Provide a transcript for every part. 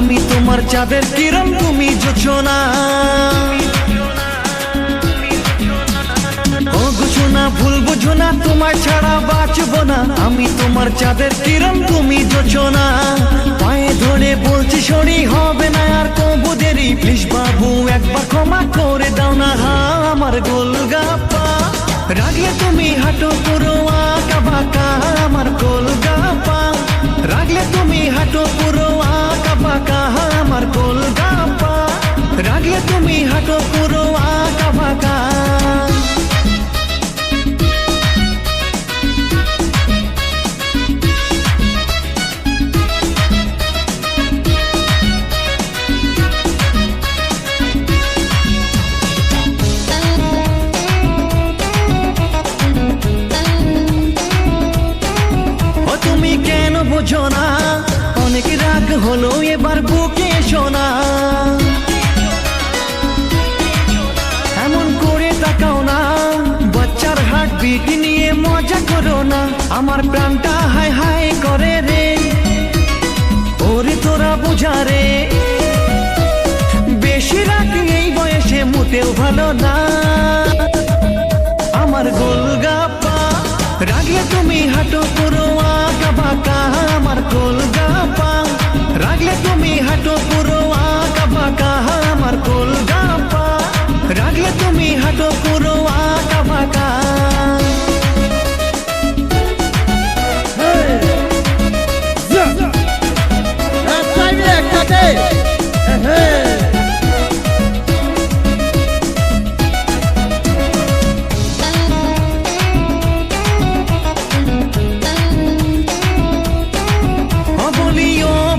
আমি তোমার চাঁদের কিরণ, তুমি জোছনা। ও গোছনা ভুল বুঝো না, তোমার ছাড়া বাঁচবো না। আমি তোমার চাঁদের কিরণ, তুমি জোছনা। পায়ে ধরে বলছি সরি, হবে না আর কবু দেরি। প্লিজ বাবু একবার ক্ষমা করে দাও না, আমার গোলগাপ্পা। রাগলে তুমি হাঁটো পুরো আঁকা বাঁকা, আমার গোলগাপ্পা। রাগলে তুমি হাঁটো পুরো আঁকা বাঁকা, আমার গোলগাপ্পা। রাগলে তুমি হাঁটো পুরো আঁকা বাঁকা। বোঝো না অনেক রাগ হলো, এবার বুকে শোনা। এমন করে তাকাও না, বাচ্চার হার্টবিট নিয়ে মজা করো না। আমার প্রাণটা হাই হাই করে রে, ওরে তোরা বোঝা রে। বেশি রাগ এই বয়সে মোটেও ভালো না, আমার গোলগাপ্পা। রাগলে তুমি হাঁটো পুরো আঁকা বাঁকা, আমার গোলগাপ্পা। রাগলে তুমি হাঁটো পুরো আঁকা বাঁকা, আমার গোলগাপ্পা। রাগলে তুমি হাঁটো পুরো আঁকা বাঁকা।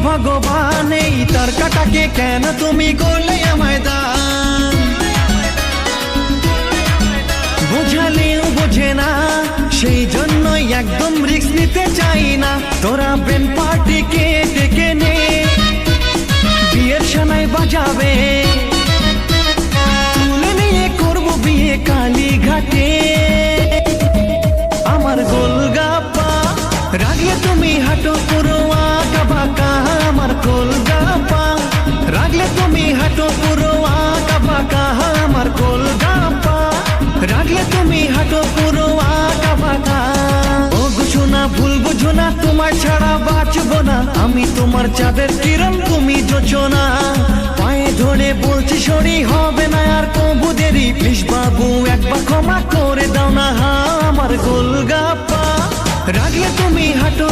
ভগবান এই তার কাটাকে কেন তুমি করলে আমায় দান? বোঝালেও বোঝে না, সেই জন্যই একদম রিস্ক নিতে চাই না। তোরা ব্রেন পার্টিকে ডেকে নে, বিয়ের সানাই বাজাবে। তুলে নিয়ে করবো বিয়ে কালীঘাটে, আমার গোলগাপ্পা। রাগলে তুমি হাঁটো পুরো আঁকা বাঁকা, আমার গোলগাপ্পা। রাগলে তুমি হাঁটো পুরো আঁকা বাঁকা, আমার গোলগাপ্পা। রাগলে তুমি হাঁটো পুরো আঁকা বাঁকা। ও গোছনা ভুল বুঝো না, তোমার ছাড়া বাঁচবো না। আমি তোমার চাঁদের কিরণ, তুমি জোছনা। পায়ে ধরে বলছি সরি, হবে না আর কবু দেরি। প্লিজ বাবু একবার ক্ষমা করে দাও না, আমার গোলগাপ্পা। রাগলে তুমি হাঁটো